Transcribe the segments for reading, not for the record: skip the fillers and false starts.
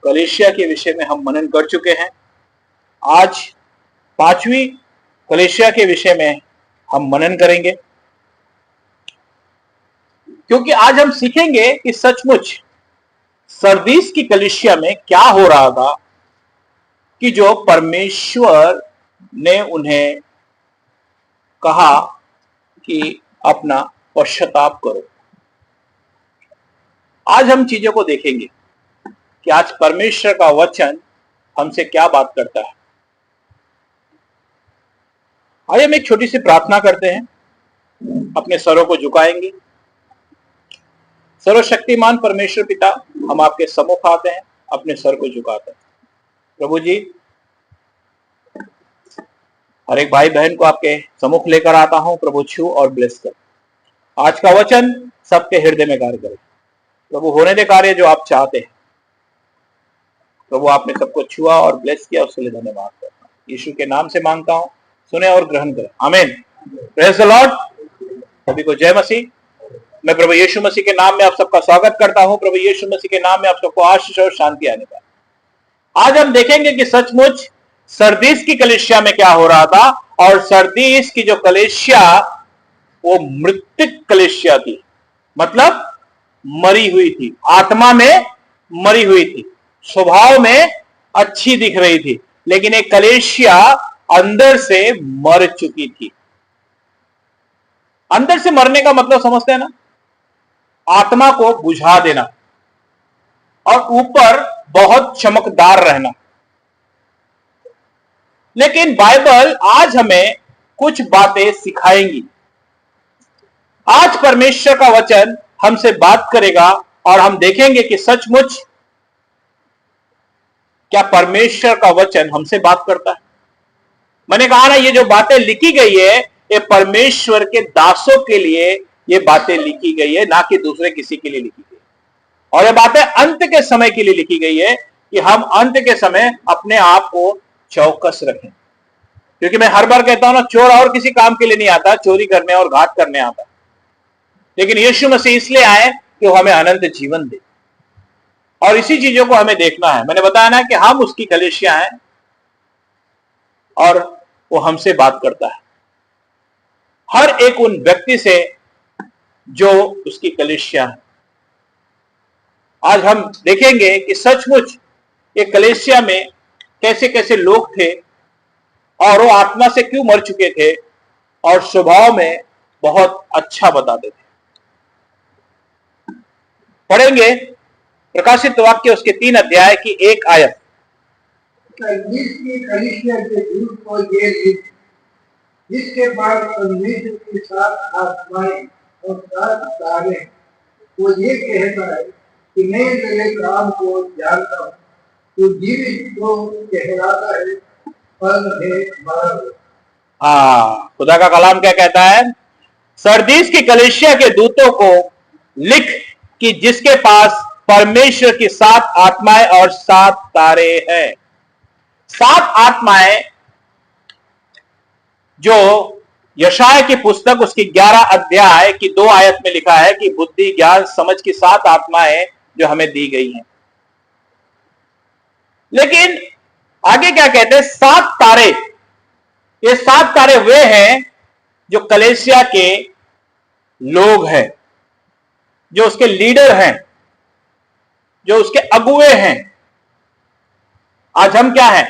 कलीसिया के विषय में हम मनन कर चुके हैं। आज 5वीं कलीसिया के विषय में हम मनन करेंगे, क्योंकि आज हम सीखेंगे कि सचमुच सरदीस की कलीसिया में क्या हो रहा था कि जो परमेश्वर ने उन्हें कहा कि अपना पश्चाताप करो। आज हम चीजों को देखेंगे कि आज परमेश्वर का वचन हमसे क्या बात करता है। आइए हम एक छोटी सी प्रार्थना करते हैं, अपने सरों को झुकाएंगे। सर्वशक्तिमान परमेश्वर पिता, हम आपके सम्मुख आते हैं, अपने सर को झुकाते हैं। प्रभु जी, हर एक भाई बहन को आपके सम्मुख लेकर आता हूं। प्रभु छू और ब्लेस कर। आज का वचन सबके हृदय में कार्य करे। प्रभु होने दे कार्य जो आप चाहते हैं। प्रभु आपने सबको छुआ और ब्लेस किया, उसके लिए धन्यवाद करता हूं। यीशु के नाम से मांगता हूं, सुने और ग्रहण करें। आमीन। Praise the Lord. सभी को जय मसीह। मैं प्रभु यीशु मसीह के नाम में आप सबका स्वागत करता हूं। प्रभु यीशु मसीह के नाम में आप सबको आशीष और शांति आने पाए। आज हम देखेंगे कि सचमुच सरदीस की कलीसिया में क्या हो रहा था। और सरदीस की जो कलीसिया वो मृतिक कलीसिया थी, मतलब मरी हुई थी, आत्मा में मरी हुई थी, स्वभाव में अच्छी दिख रही थी, लेकिन एक कलीसिया अंदर से मर चुकी थी। अंदर से मरने का मतलब समझते हैं ना? आत्मा को बुझा देना और ऊपर बहुत चमकदार रहना। लेकिन बाइबल आज हमें कुछ बातें सिखाएंगी। आज परमेश्वर का वचन हमसे बात करेगा और हम देखेंगे कि सचमुच क्या परमेश्वर का वचन हमसे बात करता है। मैंने कहा ना, ये जो बातें लिखी गई है ये परमेश्वर के दासों के लिए ये बातें लिखी गई है, ना कि दूसरे किसी के लिए लिखी गई। और ये बातें अंत के समय के लिए लिखी गई है कि हम अंत के समय अपने आप को चौकस रखें। क्योंकि मैं हर बार कहता हूं ना, चोर और किसी काम के लिए नहीं आता, चोरी करने और घात करने आता। लेकिन यीशु मसीह इसलिए आए कि वो हमें अनंत जीवन दे, और इसी चीजों को हमें देखना है। मैंने बताया ना कि हम उसकी कलीसिया हैं और वो हमसे बात करता है, हर एक उन व्यक्ति से जो उसकी कलीसिया है। आज हम देखेंगे कि सचमुच ये कलीसिया में कैसे कैसे लोग थे और वो आत्मा से क्यों मर चुके थे और स्वभाव में बहुत अच्छा बताते थे। पढ़ेंगे प्रकाशित वाक्य उसके 3 अध्याय की 1 आयत। कलीसिया के दूत को ये लिख, जिसके बाद परमेश्वर की 7 आत्माएं और 7 तारे, वो ये कहता है कि मैं तेरे काम को जानता हूँ, तू जीवित को कहलाता है पर है मरा हुआ। खुदा का कलाम क्या कहता है? सरदीस की कलीसिया के दूतों को लिख कि जिसके पास परमेश्वर की 7 आत्माएं और 7 तारे हैं। 7 आत्माएं जो यशाया की पुस्तक उसकी 11 अध्याय की 2 आयत में लिखा है कि बुद्धि ज्ञान समझ की 7 आत्माएं जो हमें दी गई हैं। लेकिन आगे क्या कहते हैं? 7 तारे। ये 7 तारे वे हैं जो कलीसिया के लोग हैं, जो उसके लीडर हैं, जो उसके अगुए हैं। आज हम क्या हैं?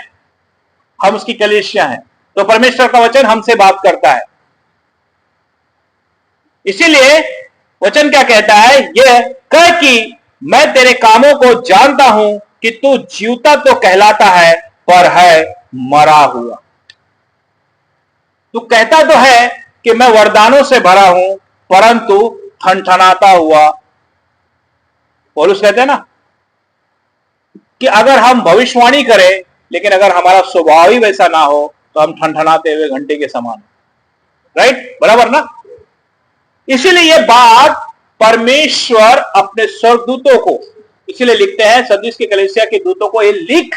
हम उसकी कलीसिया हैं। तो परमेश्वर का वचन हमसे बात करता है। इसीलिए वचन क्या कहता है? यह कह कि मैं तेरे कामों को जानता हूं कि तू जीवता तो कहलाता है पर है मरा हुआ। तू कहता तो है कि मैं वरदानों से भरा हूं, परंतु ठनठनाता हुआ। पौलुस कहते हैं ना कि अगर हम भविष्यवाणी करें लेकिन अगर हमारा स्वभाव ही वैसा ना हो तो हम ठनठनाते हुए घंटे के समान। राइट? बराबर ना? इसीलिए यह बात परमेश्वर अपने स्वर्गदूतों को इसीलिए लिखते हैं, सरदीस की कलीसिया के दूतों को ये लिख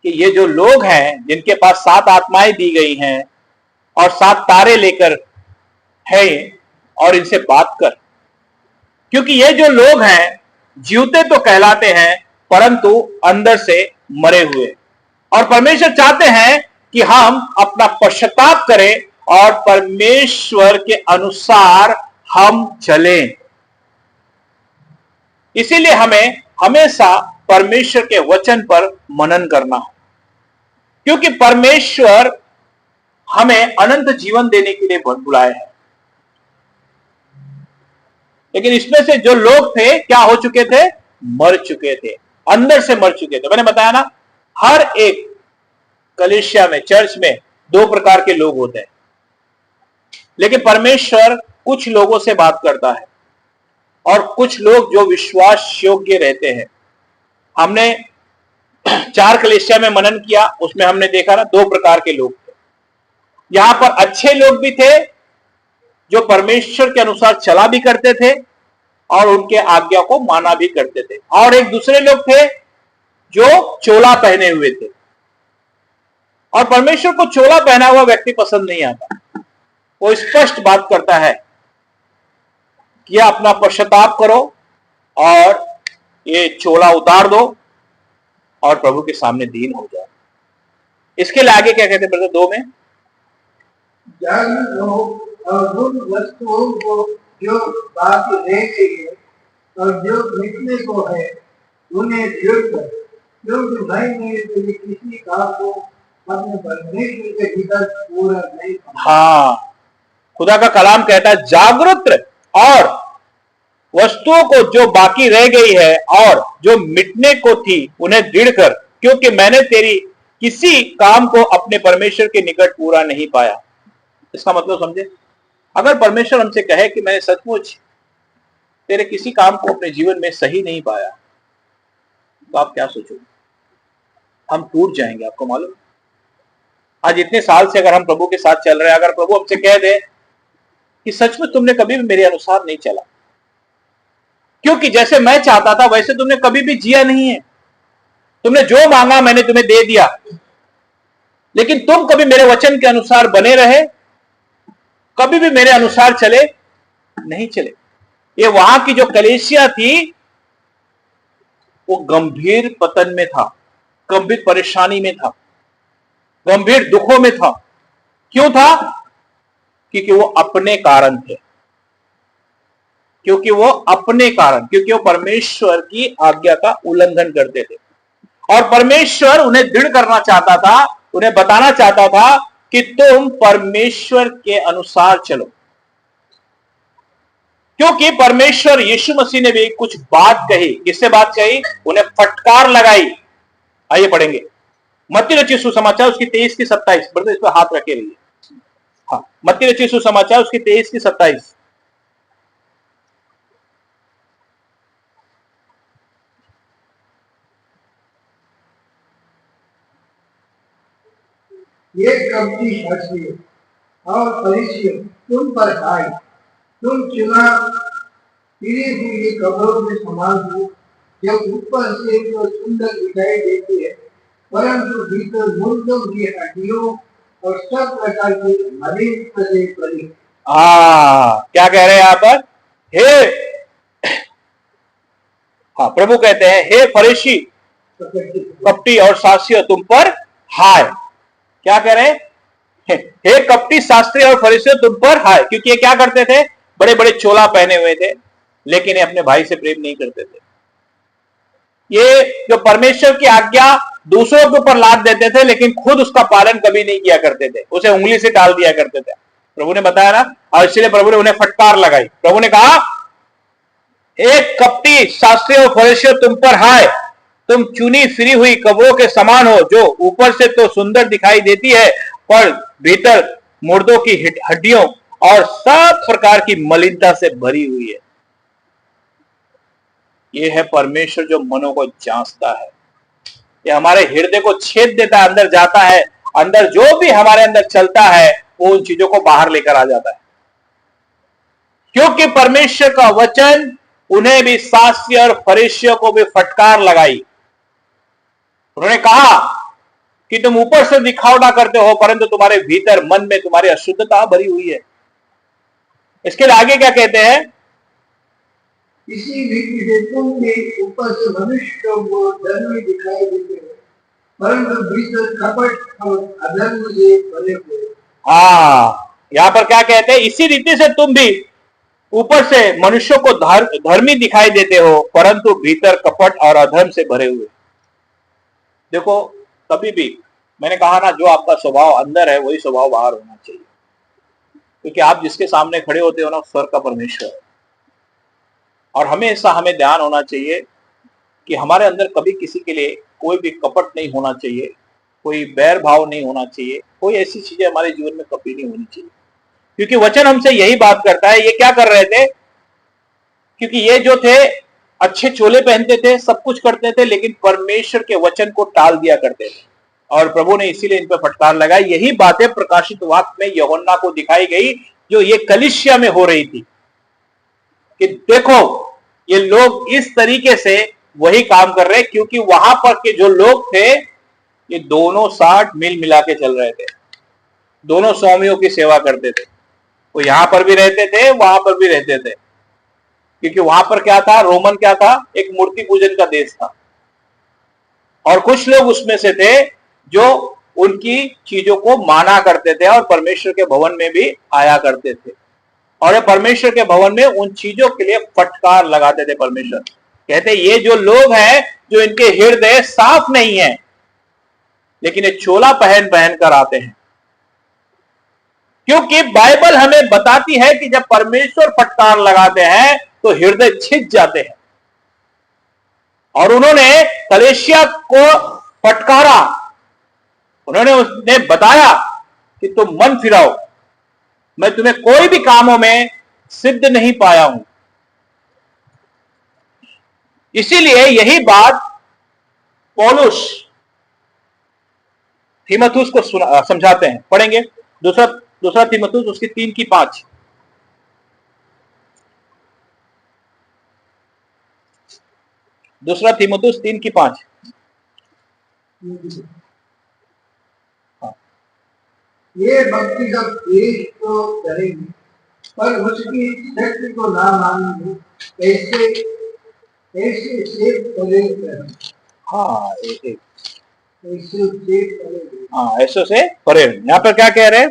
कि ये जो लोग हैं जिनके पास 7 आत्माएं दी गई हैं और 7 तारे लेकर है, और इनसे बात कर। क्योंकि ये जो लोग हैं जीवते तो कहलाते हैं परंतु अंदर से मरे हुए। और परमेश्वर चाहते हैं कि हम अपना पश्चाताप करें और परमेश्वर के अनुसार हम चलें। इसीलिए हमें हमेशा परमेश्वर के वचन पर मनन करना हो, क्योंकि परमेश्वर हमें अनंत जीवन देने के लिए बुलाए हैं। लेकिन इसमें से जो लोग थे क्या हो चुके थे? मर चुके थे, अंदर से मर चुके थे। मैंने बताया ना, हर एक कलीसिया में, चर्च में दो प्रकार के लोग होते हैं, लेकिन परमेश्वर कुछ लोगों से बात करता है और कुछ लोग जो विश्वास योग्य रहते हैं। हमने 4 कलीसिया में मनन किया, उसमें हमने देखा ना 2 प्रकार के लोग थे। यहां पर अच्छे लोग भी थे जो परमेश्वर के अनुसार चला भी करते थे और उनके आज्ञा को माना भी करते थे, और एक दूसरे लोग थे जो चोला पहने हुए थे। और परमेश्वर को चोला पहना हुआ व्यक्ति पसंद नहीं आता। वो स्पष्ट बात करता है कि अपना पश्चाताप करो और ये चोला उतार दो और प्रभु के सामने दीन हो जाओ। इसके लिए आगे क्या कहते हैं ब्रदर 2 में? जागरूक हो और उन वस्तुओं को जो बाकी रह गई है और जो मिटने को है उन्हें दृढ़ कर, क्योंकि भाई मेरे लिए किसी काम को अपने परमेश्वर के भीतर पूरा नहीं। हाँ, खुदा का कलाम कहता है जागरूक और वस्तुओं को जो बाकी रह गई है और जो मिटने को थी उन्हें दृढ़ कर, क्योंकि मैंने तेरी किसी काम को अपने परमेश्वर के निकट पूरा नहीं पाया। इसका मतलब समझे, अगर परमेश्वर हमसे कहे कि मैंने सचमुच तेरे किसी काम को अपने जीवन में सही नहीं पाया, तो आप क्या सोचोगे? हम टूट जाएंगे। आपको मालूम, आज इतने साल से अगर हम प्रभु के साथ चल रहे हैं, अगर प्रभु हमसे कह दे कि सचमुच तुमने कभी भी मेरे अनुसार नहीं चला, क्योंकि जैसे मैं चाहता था वैसे तुमने कभी भी जिया नहीं है, तुमने जो मांगा मैंने तुम्हें दे दिया, लेकिन तुम कभी मेरे वचन के अनुसार बने रहे, कभी भी मेरे अनुसार चले नहीं चले। ये वहां की जो कलीसिया थी वो गंभीर पतन में था, गंभीर परेशानी में था, गंभीर दुखों में था। क्यों था? क्योंकि वो अपने कारण थे, क्योंकि वो परमेश्वर की आज्ञा का उल्लंघन करते थे। और परमेश्वर उन्हें दृढ़ करना चाहता था, उन्हें बताना चाहता था कि तुम परमेश्वर के अनुसार चलो, क्योंकि परमेश्वर यीशु मसीह ने भी कुछ बात कही। किससे बात कही? उन्हें फटकार लगाई। आइए पढ़ेंगे मत्ती रचित सुसमाचार उसकी 23 की 27। ब्रदर इस पर हाथ रखे रहिए। हाँ, मत्ती रचित सुसमाचार उसकी 23 की 27। ये कपटी शास्त्री और फरीसी तुम पर आए, तुम चुना फिरी हुई कब्रों के समान हो, जब ऊपर से तो सुंदर दिखाई देती है, परंतु भीतर मुर्दों की हड्डियों और सब प्रकार की मलिन से भरी। क्या कह रहे हैं यहाँ पर? प्रभु कहते हैं हे फरीसी कपटी और शास्त्री तुम पर हाय। क्या कह रहे हैं? हे कपटी शास्त्री और फरीसी तुम पर हाय, क्योंकि ये क्या करते थे? बड़े बड़े चोला पहने हुए थे, लेकिन ये अपने भाई से प्रेम नहीं करते थे। ये जो परमेश्वर की आज्ञा दूसरों के ऊपर लाद देते थे, लेकिन खुद उसका पालन कभी नहीं किया करते थे, उसे उंगली से टाल दिया करते थे। प्रभु ने बताया ना, और इसलिए प्रभु ने उन्हें फटकार लगाई। प्रभु ने कहा एक कपटी शास्त्री और फरीसी तुम पर हाय, तुम चुनी फिरी हुई कब्रों के समान हो, जो ऊपर से तो सुंदर दिखाई देती है पर भीतर मुर्दों की हड्डियों और सब प्रकार की मलिनता से भरी हुई है। यह है परमेश्वर जो मनों को जांचता है। यह हमारे हृदय को छेद देता है, अंदर जाता है, अंदर जो भी हमारे अंदर चलता है वो उन चीजों को बाहर लेकर आ जाता है। क्योंकि परमेश्वर का वचन उन्हें भी शास्त्री और फरीसियों को भी फटकार लगाई। उन्होंने कहा कि तुम ऊपर से दिखावटा करते हो, परंतु तुम्हारे भीतर मन में तुम्हारी अशुद्धता भरी हुई है। इसके लिए आगे क्या कहते हैं? इसी रीति से तुम भी ऊपर से मनुष्य को धर्मी दिखाई देते हो, परंतु भीतर कपट और अधर्म से भरे हुए। यहाँ पर क्या कहते हैं, इसी रीति से तुम भी ऊपर से मनुष्यों को धर्मी दिखाई देते हो, परंतु भीतर कपट और अधर्म से भरे हुए। देखो, कभी भी मैंने कहा ना, जो आपका स्वभाव अंदर है वही स्वभाव बाहर होना चाहिए, क्योंकि आप जिसके सामने खड़े होते हो ना, स्वर्ग का परमेश्वर है। और हमेशा हमें ध्यान होना चाहिए कि हमारे अंदर कभी किसी के लिए कोई भी कपट नहीं होना चाहिए, कोई बैर भाव नहीं होना चाहिए, कोई ऐसी चीजें हमारे जीवन में कभी नहीं होनी चाहिए, क्योंकि वचन हमसे यही बात करता है। ये क्या कर रहे थे, क्योंकि ये जो थे अच्छे चोले पहनते थे, सब कुछ करते थे, लेकिन परमेश्वर के वचन को टाल दिया करते थे, और प्रभु ने इसीलिए इन पर फटकार लगाई। यही बातें प्रकाशित वाक्य में यूहन्ना को दिखाई गई, जो ये कलीसिया में हो रही थी, कि देखो ये लोग इस तरीके से वही काम कर रहे, क्योंकि वहां पर के जो लोग थे ये दोनों साथ मिल मिला के चल रहे थे, दोनों स्वामियों की सेवा करते थे। वो यहां पर भी रहते थे, वहां पर भी रहते थे, क्योंकि वहां पर क्या था, रोमन क्या था, एक मूर्ति पूजन का देश था, और कुछ लोग उसमें से थे जो उनकी चीजों को माना करते थे और परमेश्वर के भवन में भी आया करते थे, और ये परमेश्वर के भवन में उन चीजों के लिए फटकार लगाते थे। परमेश्वर कहते ये जो लोग हैं, जो इनके हृदय साफ नहीं है, लेकिन ये चोला पहन पहन कर आते हैं, क्योंकि बाइबल हमें बताती है कि जब परमेश्वर फटकार लगाते हैं तो हृदय छिद जाते हैं। और उन्होंने कलीसिया को फटकारा, उन्होंने उन्हें बताया कि तुम मन फिराओ, मैं तुम्हें कोई भी कामों में सिद्ध नहीं पाया हूं। इसीलिए यही बात पौलुस तीमुथियुस को समझाते हैं। पढ़ेंगे दूसरा तीमुथियुस उसकी 3:5। दूसरा तीमुथियुस 3:5। ये भक्ति का देश तो करेंगे, पर उसकी शक्ति को ना मानेंगे, ऐसे ऐसे से परे रहें। ऐसे से परे। यहाँ पर क्या कह रहे हैं,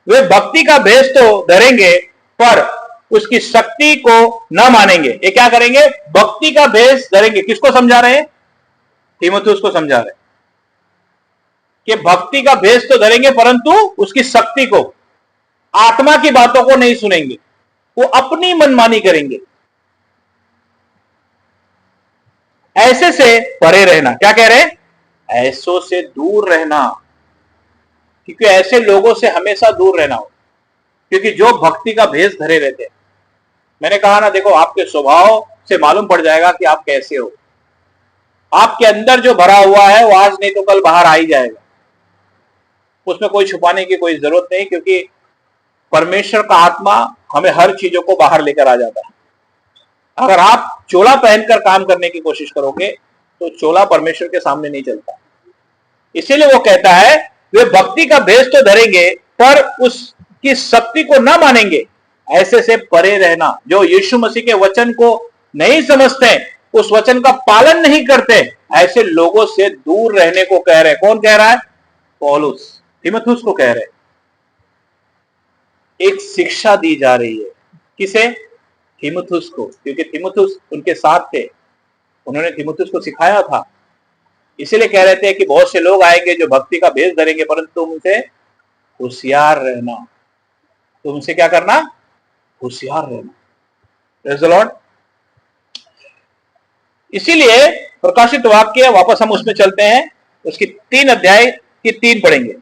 वे भक्ति का भेष तो धरेंगे पर उसकी शक्ति को न मानेंगे। ये क्या करेंगे, भक्ति का भेष धरेंगे। किसको समझा रहे हैं, तीमुथियुस को समझा रहे हैं कि भक्ति का भेष तो धरेंगे, परंतु उसकी शक्ति को, आत्मा की बातों को नहीं सुनेंगे, वो अपनी मनमानी करेंगे। ऐसे से परे रहना। क्या कह रहे हैं, ऐसों से दूर रहना, क्योंकि ऐसे लोगों से हमेशा दूर रहना हो, क्योंकि जो भक्ति का भेष धरे रहते हैं। मैंने कहा ना, देखो आपके स्वभाव से मालूम पड़ जाएगा कि आप कैसे हो। आपके अंदर जो भरा हुआ है वो आज नहीं तो कल बाहर आ ही जाएगा, उसमें कोई छुपाने की कोई जरूरत नहीं, क्योंकि परमेश्वर का आत्मा हमें हर चीजों को बाहर लेकर आ जाता है। अगर आप चोला पहनकर काम करने की कोशिश करोगे तो चोला परमेश्वर के सामने नहीं चलता। इसीलिए वो कहता है वे भक्ति का भेष तो धरेंगे पर उसकी शक्ति को ना मानेंगे। ऐसे से परे रहना। जो यीशु मसीह के वचन को नहीं समझते, उस वचन का पालन नहीं करते, ऐसे लोगों से दूर रहने को कह रहे हैं। कौन कह रहा है, पौलुस तीमुथियुस को कह रहे हैं। एक शिक्षा दी जा रही है, किसे, तीमुथियुस को, क्योंकि तीमुथियुस उनके साथ थे, उन्होंने तीमुथियुस को सिखाया था। इसीलिए कह रहे थे कि बहुत से लोग आएंगे जो भक्ति का भेष धरेंगे, परंतु तुम उनसे होशियार रहना। तुम उनसे क्या करना, होशियार रहना। Praise the Lord. इसीलिए प्रकाशित वाक्य, वापस हम उसमें चलते हैं, उसकी 3 अध्याय की 3 पढ़ेंगे।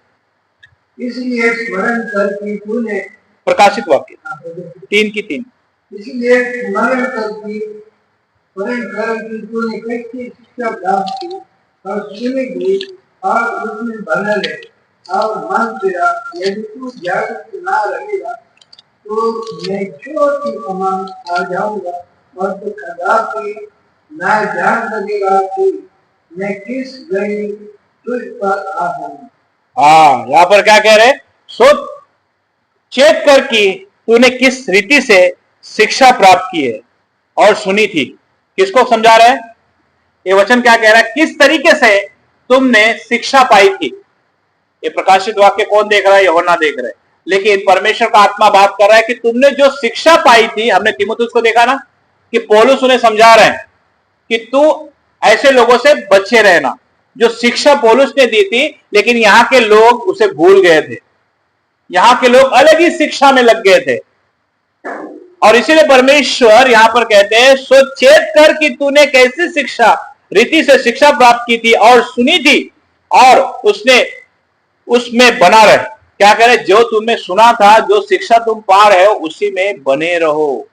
इसलिए स्मरण कर कि तूने, प्रकाशित वाक्य 3:3। इसलिए स्मरण कर कि तूने कैसी शिक्षा प्राप्त की और सुनी गई और उसमें बदल है और मन तेरा, यदि तू जागरूक ना रहेगा तो मैं छोटी अमान आ जाऊंगा और तो कदापि ना जान सकेगा कि मैं किस घड़ी तुझ पर आ जाऊंगा। यहाँ पर क्या कह रहे, सोच चेक कर कि तूने किस रीति से शिक्षा प्राप्त की है और सुनी थी। किसको समझा रहा है? ये वचन क्या कह रहा है? किस तरीके से तुमने शिक्षा पाई थी। ये प्रकाशित वाक्य कौन देख रहा है? यूहन्ना देख रहा है। लेकिन परमेश्वर का आत्मा बात कर रहा है कि तुमने जो शिक्षा पाई थी, हमने तीमुथियुस को देखा ना कि पौलुस उन्हें समझा रहे हैं कि तू ऐसे लोगों से बचे रहना। जो शिक्षा पौलुस ने दी थी, लेकिन यहां के लोग उसे भूल गए थे। यहां के लोग अलग ही शिक्षा में लग गए थे, और इसीलिए परमेश्वर यहां पर कहते हैं, सो चेत कर कि तूने कैसी शिक्षा रीति से शिक्षा प्राप्त की थी और सुनी थी, और उसने उसमें बना रहे। क्या कह रहे? जो तुमने सुना था, जो शिक्षा तुम पा रहे हो, उसी में बने रहो।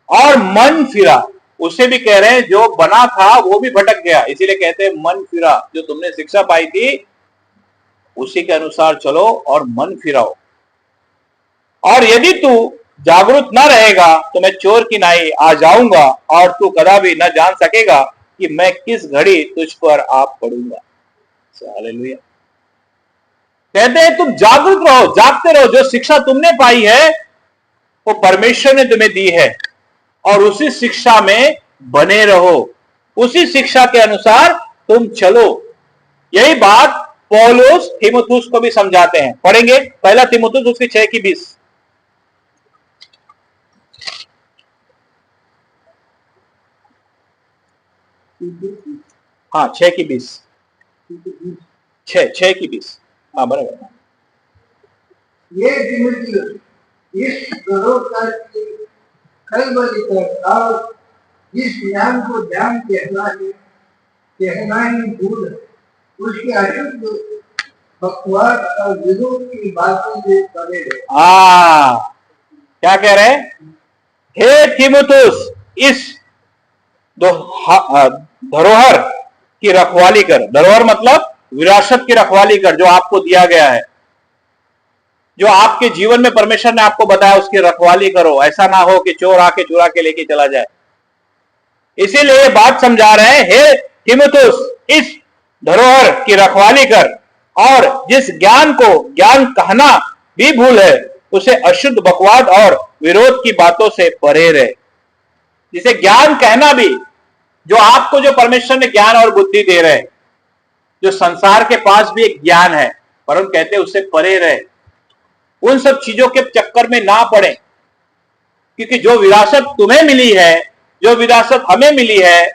और मन फिरा, उसे भी कह रहे हैं जो बना था वो भी भटक गया, इसीलिए कहते हैं मन फिरा। जो तुमने शिक्षा पाई थी उसी के अनुसार चलो और मन फिराओ। और यदि तू जागरूक न रहेगा तो मैं चोर की नाई आ जाऊंगा और तू कदापि न जान सकेगा कि मैं किस घड़ी तुझ पर आ पड़ूंगा। हालेलुया। कहते हैं तुम जागरूक रहो, जागते रहो। जो शिक्षा तुमने पाई है वो परमेश्वर ने तुम्हें दी है, और उसी शिक्षा में बने रहो, उसी शिक्षा के अनुसार तुम चलो। यही बात पौलुस तीमुथियुस को भी समझाते हैं। पढ़ेंगे पहला तीमुथियुस उसकी 6:20। हाँ 6:20, 6:20। हाँ बराबर। ये तीमुथियुस, इस धरोहर की खलबली कर और जिस ज्ञान को ज्ञान कहना ही भूल है, उसकी अशुद्ध बकवास और विरोध की बातों से परे रहे। क्या कह रहे हैं? हे तीमुथियुस, इस धरोहर की रखवाली कर। धरोहर मतलब विरासत की रखवाली कर, जो आपको दिया गया है, जो आपके जीवन में परमेश्वर ने आपको बताया, उसकी रखवाली करो। ऐसा ना हो कि चोर आके चुरा के लेके चला जाए। इसीलिए ये बात समझा रहे हैं, हे तीमुथियुस, इस धरोहर की रखवाली कर, और जिस ज्ञान को ज्ञान कहना भी भूल है, उसे अशुद्ध बकवाद और विरोध की बातों से परे रहे। जिसे ज्ञान कहना भी, जो आपको जो परमेश्वर ने ज्ञान और बुद्धि दे रहे, जो संसार के पास भी एक ज्ञान है, परंतु कहते उससे परे रहे। उन सब चीजों के चक्कर में ना पड़े, क्योंकि जो विरासत तुम्हें मिली है, जो विरासत हमें मिली है,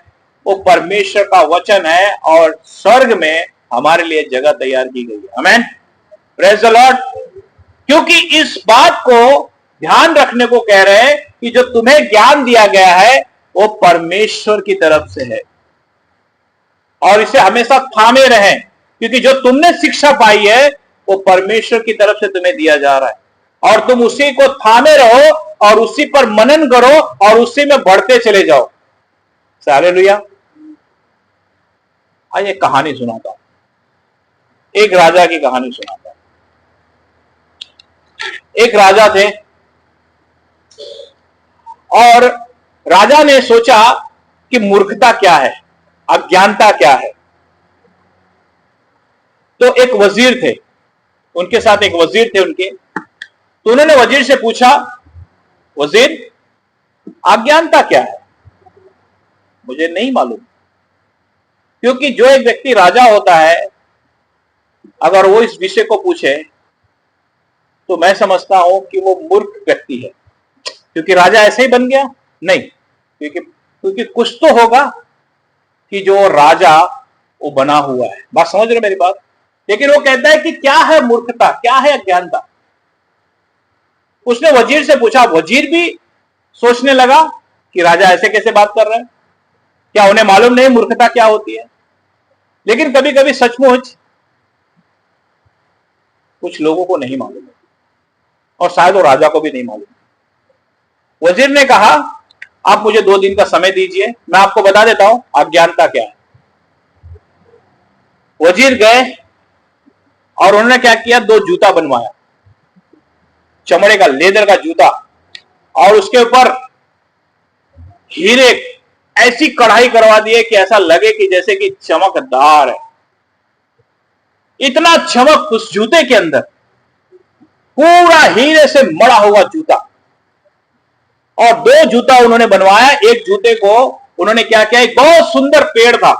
वो परमेश्वर का वचन है, और स्वर्ग में हमारे लिए जगह तैयार की गई है। आमीन, प्रेज द लॉर्ड। क्योंकि इस बात को ध्यान रखने को कह रहे हैं कि जो तुम्हें ज्ञान दिया गया है वो परमेश्वर की तरफ से है, और इसे हमेशा थामे रहें, क्योंकि जो तुमने शिक्षा पाई है वो परमेश्वर की तरफ से तुम्हें दिया जा रहा है, और तुम उसी को थामे रहो और उसी पर मनन करो और उसी में बढ़ते चले जाओ। हालेलुया। आइए कहानी सुनाता हूं, एक राजा की कहानी सुनाता हूं। एक राजा थे, और राजा ने सोचा कि मूर्खता क्या है, अज्ञानता क्या है। तो एक वजीर थे, उनके साथ एक वजीर थे उनके। तो उन्होंने वजीर से पूछा, वजीर अज्ञानता क्या है? मुझे नहीं मालूम। क्योंकि जो एक व्यक्ति राजा होता है, अगर वो इस विषय को पूछे तो मैं समझता हूं कि वो मूर्ख व्यक्ति है। क्योंकि राजा ऐसे ही बन गया? नहीं, क्योंकि कुछ तो होगा कि जो राजा वो बना हुआ है। बात समझ रहे हो मेरी बात? लेकिन वो कहता है कि क्या है मूर्खता, क्या है अज्ञानता। उसने वजीर से पूछा। वजीर भी सोचने लगा कि राजा ऐसे कैसे बात कर रहा है, क्या उन्हें मालूम नहीं मूर्खता क्या होती है? लेकिन कभी कभी सचमुच कुछ लोगों को नहीं मालूम है, और शायद वो राजा को भी नहीं मालूम। वजीर ने कहा, आप मुझे 2 दिन का समय दीजिए, मैं आपको बता देता हूं अज्ञानता क्या है। वजीर गए और उन्होंने क्या किया, 2 जूता बनवाया, चमड़े का, लेदर का जूता, और उसके ऊपर हीरे ऐसी कढ़ाई करवा दिए कि ऐसा लगे कि जैसे कि चमकदार है। इतना चमक उस जूते के अंदर, पूरा हीरे से मड़ा हुआ जूता। और 2 जूता उन्होंने बनवाया। एक जूते को उन्होंने क्या किया, एक बहुत सुंदर पेड़ था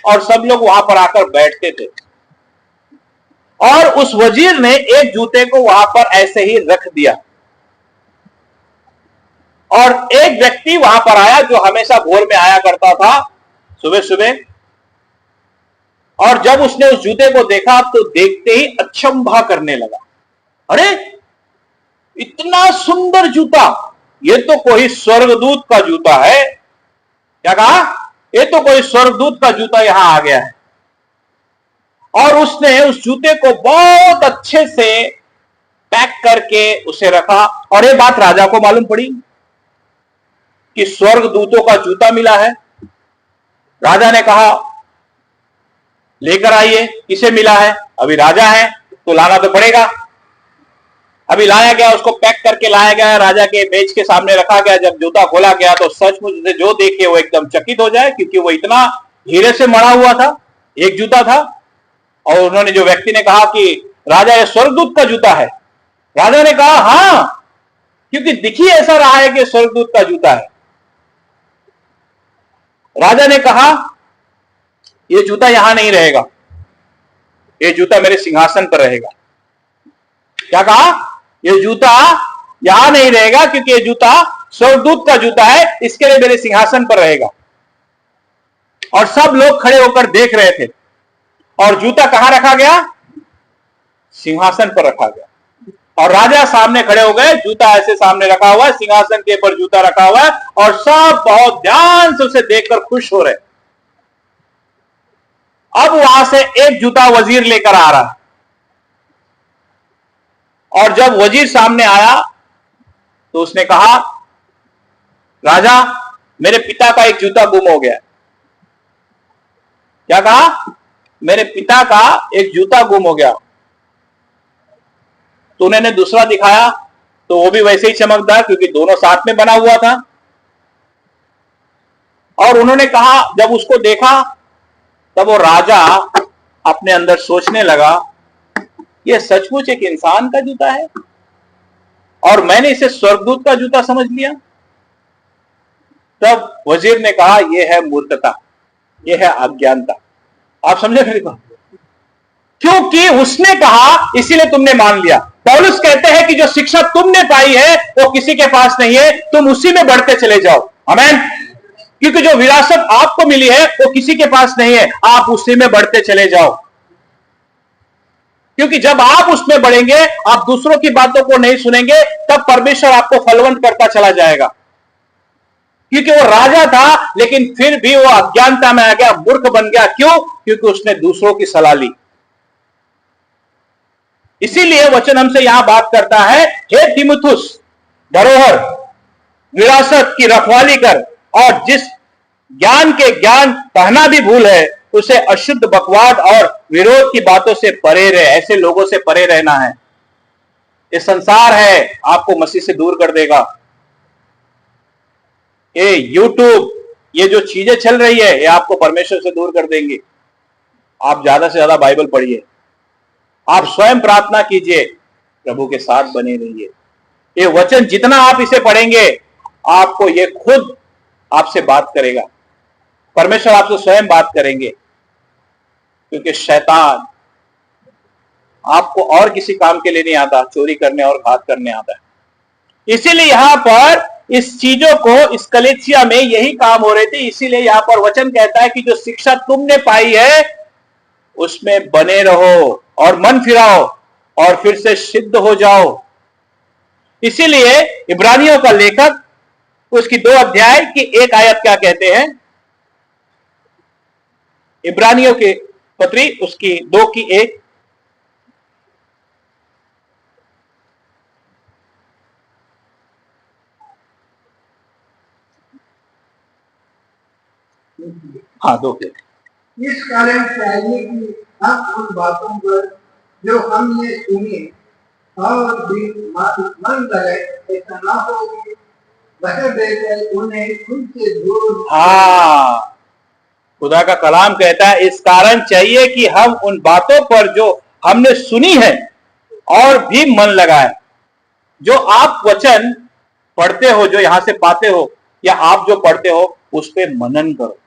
और सब लोग वहां पर आकर बैठते थे, और उस वजीर ने एक जूते को वहां पर ऐसे ही रख दिया, और एक व्यक्ति वहां पर आया जो हमेशा भोर में आया करता था, सुबह सुबह, और जब उसने उस जूते को देखा तो देखते ही अचंभा करने लगा। अरे इतना सुंदर जूता, ये तो कोई स्वर्गदूत का जूता है। क्या कहा, ये तो कोई स्वर्गदूत का जूता यहां आ गया है। और उसने उस जूते को बहुत अच्छे से पैक करके उसे रखा, और ये बात राजा को मालूम पड़ी कि स्वर्गदूतों का जूता मिला है। राजा ने कहा लेकर आइए, किसे मिला है? अभी राजा है तो लाना तो पड़ेगा। अभी लाया गया, उसको पैक करके लाया गया, राजा के मेज के सामने रखा गया। जब जूता खोला गया तो सचमुच से जो देखे वो एकदम चकित हो जाए, क्योंकि वो इतना हीरे से मढ़ा हुआ था, एक जूता था। और उन्होंने, जो व्यक्ति ने कहा कि राजा ये स्वर्गदूत का जूता है, राजा ने कहा हां, क्योंकि दिखी ऐसा रहा है कि स्वर्गदूत का जूता है। राजा ने कहा ये जूता यहां नहीं रहेगा, ये जूता मेरे सिंहासन पर रहेगा। क्या कहा, ये जूता यहां नहीं रहेगा, क्योंकि ये जूता स्वर्गदूत का जूता है, इसके लिए मेरे सिंहासन पर रहेगा। और सब लोग खड़े होकर देख रहे थे, और जूता कहां रखा गया? सिंहासन पर रखा गया। और राजा सामने खड़े हो गए, जूता ऐसे सामने रखा हुआ है, सिंहासन के ऊपर जूता रखा हुआ है, और सब बहुत ध्यान से उसे देखकर खुश हो रहे। अब वहां से एक जूता वजीर लेकर आ रहा, और जब वजीर सामने आया तो उसने कहा राजा, मेरे पिता का एक जूता गुम हो गया। क्या कहा, मेरे पिता का एक जूता गुम हो गया। तो उन्होंने दूसरा दिखाया तो वो भी वैसे ही चमकदार, क्योंकि दोनों साथ में बना हुआ था। और उन्होंने कहा, जब उसको देखा तब वो राजा अपने अंदर सोचने लगा, यह सचमुच एक इंसान का जूता है और मैंने इसे स्वर्गदूत का जूता समझ लिया। तब वजीर ने कहा, यह है मूर्खता, यह है अज्ञानता। आप समझे मेरी बात? क्योंकि उसने कहा इसीलिए तुमने मान लिया। पौलुस कहते हैं कि जो शिक्षा तुमने पाई है वो किसी के पास नहीं है, तुम उसी में बढ़ते चले जाओ। आमीन। क्योंकि जो विरासत आपको मिली है वो किसी के पास नहीं है, आप उसी में बढ़ते चले जाओ। क्योंकि जब आप उसमें बढ़ेंगे, आप दूसरों की बातों को नहीं सुनेंगे, तब परमेश्वर आपको फलवंत करता चला जाएगा। क्योंकि वो राजा था, लेकिन फिर भी वो अज्ञानता में आ गया, मूर्ख बन गया। क्यों? क्योंकि उसने दूसरों की सलाह ली। इसीलिए वचन हमसे यहां बात करता है, हे तीमुथियुस, धरोहर विरासत की रखवाली कर, और जिस ज्ञान के ज्ञान कहना भी भूल है, उसे अशुद्ध बकवाद और विरोध की बातों से परे रहे। ऐसे लोगों से परे रहना है। ये संसार है, आपको मसीह से दूर कर देगा। ये यूट्यूब, ये जो चीजें चल रही है, ये आपको परमेश्वर से दूर कर देंगे। आप ज्यादा से ज्यादा बाइबल पढ़िए, आप स्वयं प्रार्थना कीजिए, प्रभु के साथ बने रहिए। ये वचन जितना आप इसे पढ़ेंगे, आपको ये खुद आपसे बात करेगा। परमेश्वर आपसे स्वयं बात करेंगे, क्योंकि शैतान आपको और किसी काम के लिए नहीं आता, चोरी करने और घात करने आता है। इसीलिए यहां पर इस चीजों को, इस कलीसिया में यही काम हो रहे थे। इसीलिए यहां पर वचन कहता है कि जो शिक्षा तुमने पाई है उसमें बने रहो और मन फिराओ और फिर से सिद्ध हो जाओ। इसीलिए इब्रानियों का लेखक उसकी 2 अध्याय की 1 आयत क्या कहते हैं? इब्रानियों के पत्री उसकी 2 की 1, हाँ 2 के। इस कारण चाहिए कि हम उन बातों पर जो हमने सुनी और भी मन लगाए, ऐसा ना हो कि बहर देकर उन्हें खुद से दूर। हाँ, खुदा का कलाम कहता है, इस कारण चाहिए कि हम उन बातों पर जो हमने सुनी है और भी मन लगाए। जो आप वचन पढ़ते हो, जो यहां से पाते हो, या आप जो पढ़ते हो, उस पर मनन करो।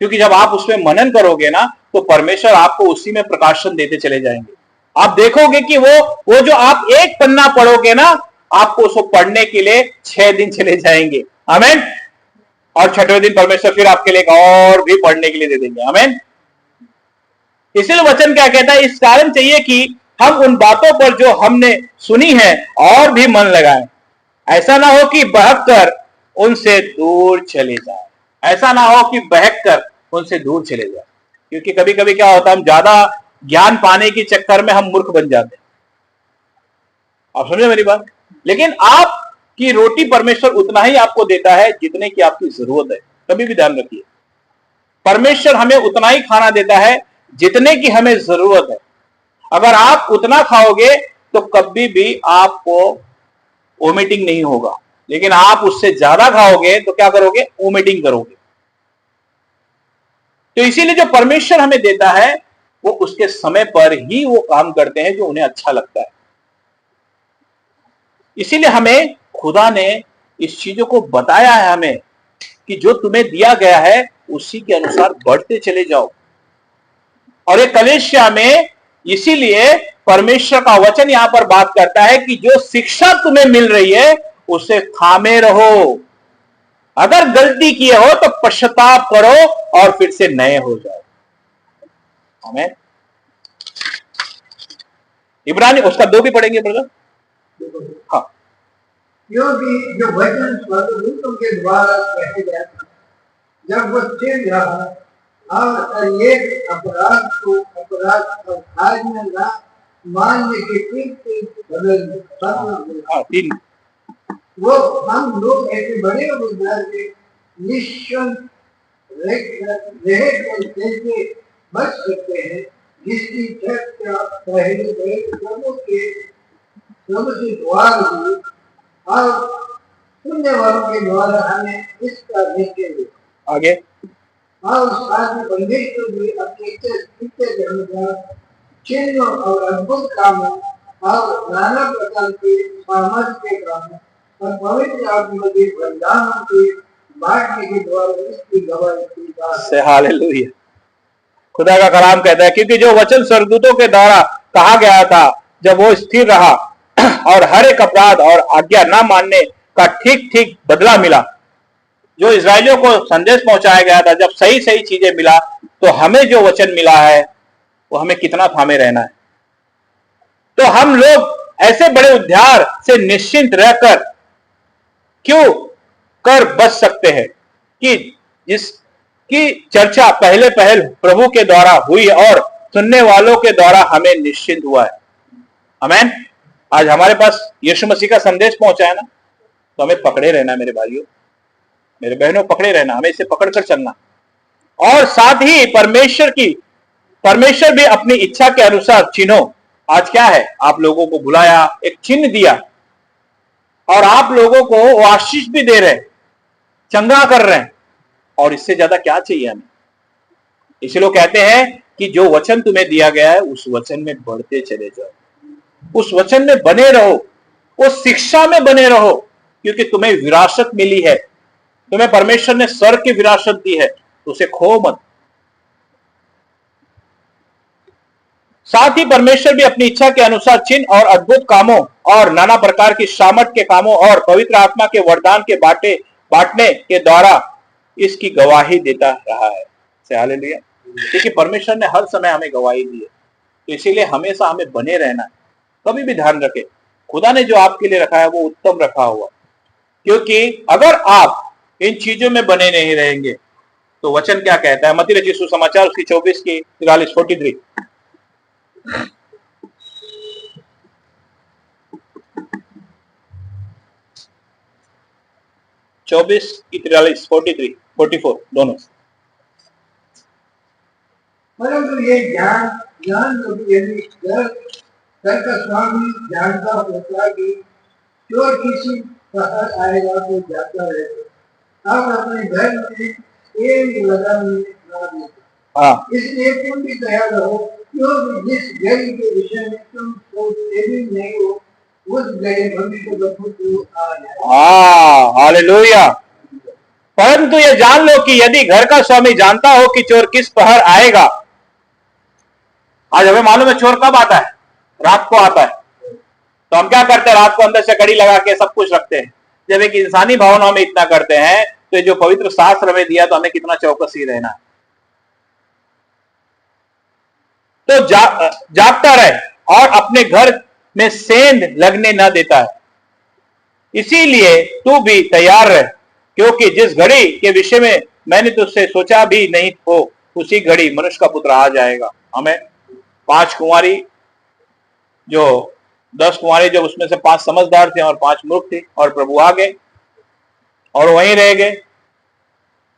क्योंकि जब आप उसमें मनन करोगे ना, तो परमेश्वर आपको उसी में प्रकाशन देते चले जाएंगे। आप देखोगे कि वो जो आप एक पन्ना पढ़ोगे ना, आपको उसको पढ़ने के लिए 6 दिन चले जाएंगे। आमीन। और छठवें दिन परमेश्वर फिर आपके लिए और भी पढ़ने के लिए दे देंगे। आमीन। इसलिए वचन क्या कहता है, इस कारण चाहिए कि हम उन बातों पर जो हमने सुनी है और भी मन लगाएं। ऐसा ना हो कि बहक कर उनसे दूर चले जाए। ऐसा ना हो कि बहक कर उनसे दूर चले जाए। क्योंकि कभी कभी क्या होता है, हम ज्यादा ज्ञान पाने के चक्कर में हम मूर्ख बन जाते हैं। आप समझे मेरी बात? लेकिन आपकी रोटी परमेश्वर उतना ही आपको देता है जितने की आपकी जरूरत है। कभी भी ध्यान रखिए, परमेश्वर हमें उतना ही खाना देता है जितने की हमें जरूरत है। अगर आप उतना खाओगे तो कभी भी आपको वोमिटिंग नहीं होगा, लेकिन आप उससे ज्यादा खाओगे तो क्या करोगे? वोमिटिंग करोगे। तो इसीलिए जो परमेश्वर हमें देता है, वो उसके समय पर ही वो काम करते हैं जो उन्हें अच्छा लगता है। इसीलिए हमें खुदा ने इस चीजों को बताया है हमें कि जो तुम्हें दिया गया है उसी के अनुसार बढ़ते चले जाओ। और ये कलीसिया में इसीलिए परमेश्वर का वचन यहां पर बात करता है कि जो शिक्षा तुम्हें मिल रही है उसे थामे रहो। अगर गलती किए हो तो पश्चाताप करो और फिर से नए हो जाओ। हमें इब्रानी उसका 2 भी पढ़ेंगे ब्रदर। हाँ, क्योंकि जो वचन स्वर्गदूतों के द्वारा कहे गया था, जब वो चिढ़ रहा और एक अपराध को अपराध अवधार्य में ना मानने के बदल में वो हम लोग ऐसे बड़े उद्धार के निश्चल रह कैसे बच सकते हैं, जिसकी चर्चा पहले गए प्रभु के प्रभु से द्वार हुई और सुनने वालों के द्वारा हमें इसका निश्चय हुआ। आगे और साथ में परमेश्वर भी अपने इच्छा के अनुसार चिन्ह और अद्भुत कामों और नाना प्रकार के सामर्थ के कामों और पवित्र आत्मा के वरदानों के बांटने के द्वारा इसकी गवाही से हालेलुया। खुदा का कलाम कहता है, क्योंकि जो वचन स्वर्गदूतों के द्वारा कहा गया था, जब वो स्थिर रहा और हर एक अपराध और आज्ञा ना मानने का ठीक ठीक बदला मिला। जो इस्राएलियों को संदेश पहुंचाया गया था, जब सही सही चीजें मिला, तो हमें जो वचन मिला है वो हमें कितना थामे रहना है। तो हम लोग ऐसे बड़े उद्धार से निश्चिंत रहकर क्यों कर बच सकते हैं कि जिसकी चर्चा पहले पहल प्रभु के द्वारा हुई और सुनने वालों के द्वारा हमें निश्चिंत हुआ है। आमीन। आज हमारे पास यीशु मसीह का संदेश पहुंचा है ना, तो हमें पकड़े रहना मेरे भाइयों, मेरे बहनों, पकड़े रहना, हमें इसे पकड़कर चलना। और साथ ही परमेश्वर भी अपनी इच्छा के अनुसार चिन्हों, आज क्या है, आप लोगों को बुलाया, एक चिन्ह दिया और आप लोगों को वो आशीष भी दे रहे, चंगा कर रहे हैं। और इससे ज्यादा क्या चाहिए हमें? इसलिए लोग कहते हैं कि जो वचन तुम्हें दिया गया है उस वचन में बढ़ते चले जाओ, उस वचन में बने रहो, उस शिक्षा में बने रहो, क्योंकि तुम्हें विरासत मिली है, तुम्हें परमेश्वर ने स्वर्ग की विरासत दी है, तो उसे खो मत। साथ ही परमेश्वर भी अपनी इच्छा के अनुसार चिन्ह और अद्भुत कामों और नाना प्रकार की सामर्थ के कामों और पवित्र आत्मा के वरदान के बांटने के द्वारा इसकी गवाही देता रहा है। हालेलुया। क्योंकि परमेश्वर ने हर समय हमें गवाही दी है, तो इसीलिए हमेशा हमें बने रहना है। कभी भी ध्यान रखें, खुदा ने जो आपके लिए रखा है वो उत्तम रखा हुआ, क्योंकि अगर आप इन चीजों में बने नहीं रहेंगे तो वचन क्या कहता है, मत्ती रचित सुसमाचार उसकी 24 की 43 24 की 43 44 दोनों। परंतु ये ज्ञान यदि घर का स्वामी जानता होता कि चोर किसी बाहर आएगा तो जाता रहेगा, आप अपने घर में तेल लगाने ना देते। इसलिए तुम भी तैयार रहो, क्योंकि जिस घर के विषय में तुम सोचते भी नहीं हो उस गए भविष्य को आ जाए। हाँ, हालेलुया। परंतु ये जान लो कि यदि घर का स्वामी जानता हो कि चोर किस पहर आएगा, आज हमें मालूम है चोर कब आता है, रात को आता है, तो हम क्या करते हैं, रात को अंदर से कड़ी लगा के सब कुछ रखते हैं। जब एक इंसानी भावना में इतना करते हैं, तो जो पवित्र शास्त्र हमें दिया तो हमें कितना चौकसी रहना है। तो जागता रहे और अपने घर में सेंध लगने न देता है, इसीलिए तू भी तैयार रह, क्योंकि जिस घड़ी के विषय में मैंने तुझसे सोचा भी नहीं हो, उसी घड़ी मनुष्य का पुत्र आ जाएगा। हमें 5 कुंवारी जो 10 कुंवारी, जो उसमें से 5 समझदार थे और 5 मूर्ख थे, और प्रभु आ गए और वहीं रह गए,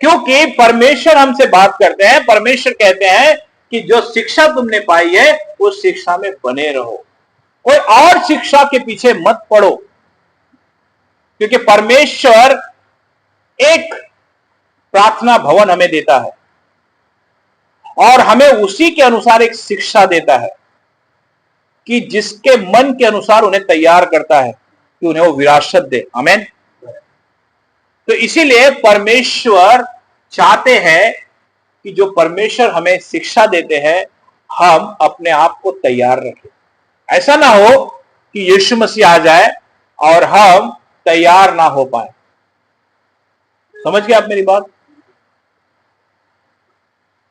क्योंकि परमेश्वर हमसे बात करते हैं। परमेश्वर कहते हैं कि जो शिक्षा तुमने पाई है उस शिक्षा में बने रहो, कोई और शिक्षा के पीछे मत पड़ो, क्योंकि परमेश्वर एक प्रार्थना भवन हमें देता है और हमें उसी के अनुसार एक शिक्षा देता है कि जिसके मन के अनुसार उन्हें तैयार करता है कि उन्हें वो विरासत दे। आमीन। तो इसीलिए परमेश्वर चाहते हैं कि जो परमेश्वर हमें शिक्षा देते हैं, हम अपने आप को तैयार रखें। ऐसा ना हो कि यीशु मसीह आ जाए और हम तैयार ना हो पाए। समझ गए आप मेरी बात?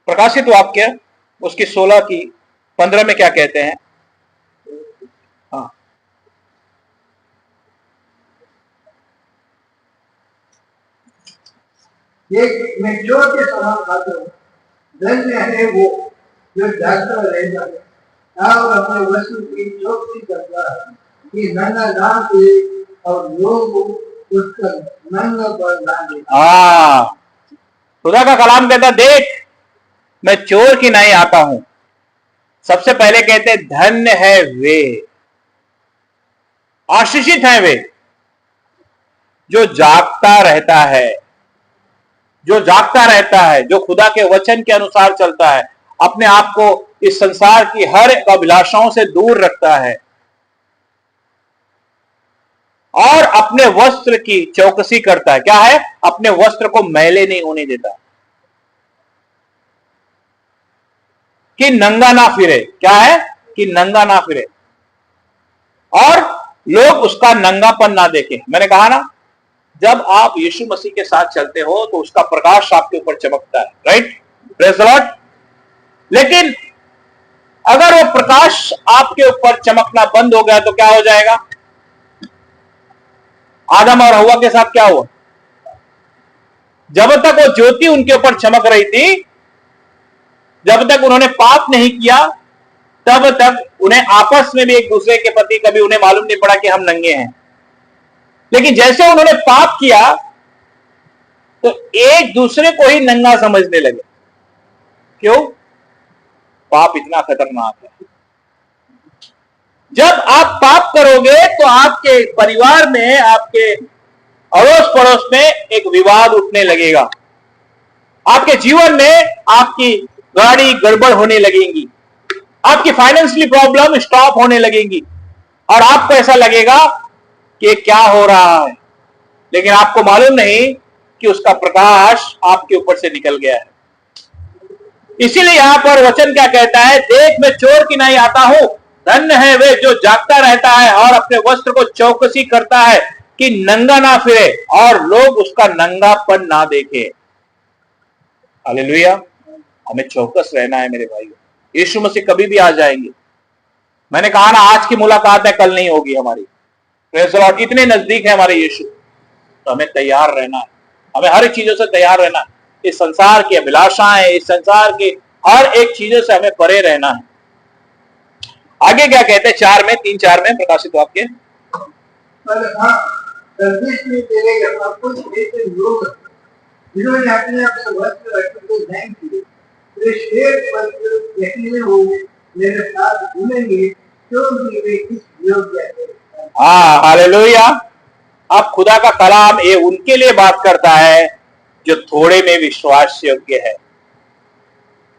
प्रकाशित वाक्य उसकी 16 की 15 में क्या कहते हैं? हाँ, एक मैं चोर के समान खाता हूँ, धन्य है वो जो जागता रहता है और अपने वस्तु की चौकसी करता है कि नंगा ना दे और लोग उसका नंगा पर ना दे। हाँ, खुदा का कलाम कहता, देख मैं चोर की नहीं आता हूं। सबसे पहले कहते धन्य है वे, आशीषित है वे जो जागता रहता है, जो जागता रहता है, जो खुदा के वचन के अनुसार चलता है, अपने आप को इस संसार की हर एक अभिलाषाओं से दूर रखता है और अपने वस्त्र की चौकसी करता है। क्या है? अपने वस्त्र को मैले नहीं होने देता, कि नंगा ना फिरे। क्या है? कि नंगा ना फिरे और लोग उसका नंगापन ना देखें। मैंने कहा ना, जब आप यीशु मसीह के साथ चलते हो तो उसका प्रकाश आपके ऊपर चमकता है। राइट? Praise the Lord. लेकिन अगर वो प्रकाश आपके ऊपर चमकना बंद हो गया तो क्या हो जाएगा? आदम और हव्वा के साथ क्या हुआ? जब तक वो ज्योति उनके ऊपर चमक रही थी, जब तक उन्होंने पाप नहीं किया, तब तक उन्हें आपस में भी एक दूसरे के प्रति कभी उन्हें मालूम नहीं पड़ा कि हम नंगे हैं। लेकिन जैसे उन्होंने पाप किया तो एक दूसरे को ही नंगा समझने लगे। क्यों? पाप इतना खतरनाक है। जब आप पाप करोगे तो आपके परिवार में, आपके अड़ोस पड़ोस में एक विवाद उठने लगेगा, आपके जीवन में आपकी गाड़ी गड़बड़ होने लगेगी, आपकी फाइनेंशियली प्रॉब्लम स्टॉप होने लगेंगी और आपको ऐसा लगेगा कि क्या हो रहा है, लेकिन आपको मालूम नहीं कि उसका प्रकाश आपके ऊपर से निकल गया है। इसीलिए यहां पर वचन क्या कहता है? देख मैं चोर की नहीं आता हूं, धन्य है वे जो जागता रहता है और अपने वस्त्र को चौकसी करता है कि नंगा ना फिरे और लोग उसका नंगापन ना देखे। हालेलुया। हमें चौकस रहना है मेरे भाई। यीशु मसीह कभी भी आ जाएंगे। मैंने कहा ना, आज की मुलाकात है, कल नहीं होगी हमारी। Praise the Lord. इतने नजदीक है हमारे यीशु, तो हमें तैयार रहना है। हमें हर एक चीजों से तैयार रहना है। इस संसार की अभिलाषाएं, इस संसार की हर एक चीजों से हमें परे रहना है। आगे क्या कहते हैं? 3:4 में प्रकाशित वाक्य, पर हाँ, गर्दिश में तेरे यहाँ कुछ ऐसे लोग जिन्होंने अपने अपने वस्त्र रखने को नहीं किए, वे श्वेत वस्त्र पहने हुए मेरे साथ घूमेंगे, क्योंकि वे किस योग्य हैं। हाँ, हालेलुया। अब खुदा का कलाम ये उनके लिए बात करता है जो थोड़े में विश्वास योग्य है,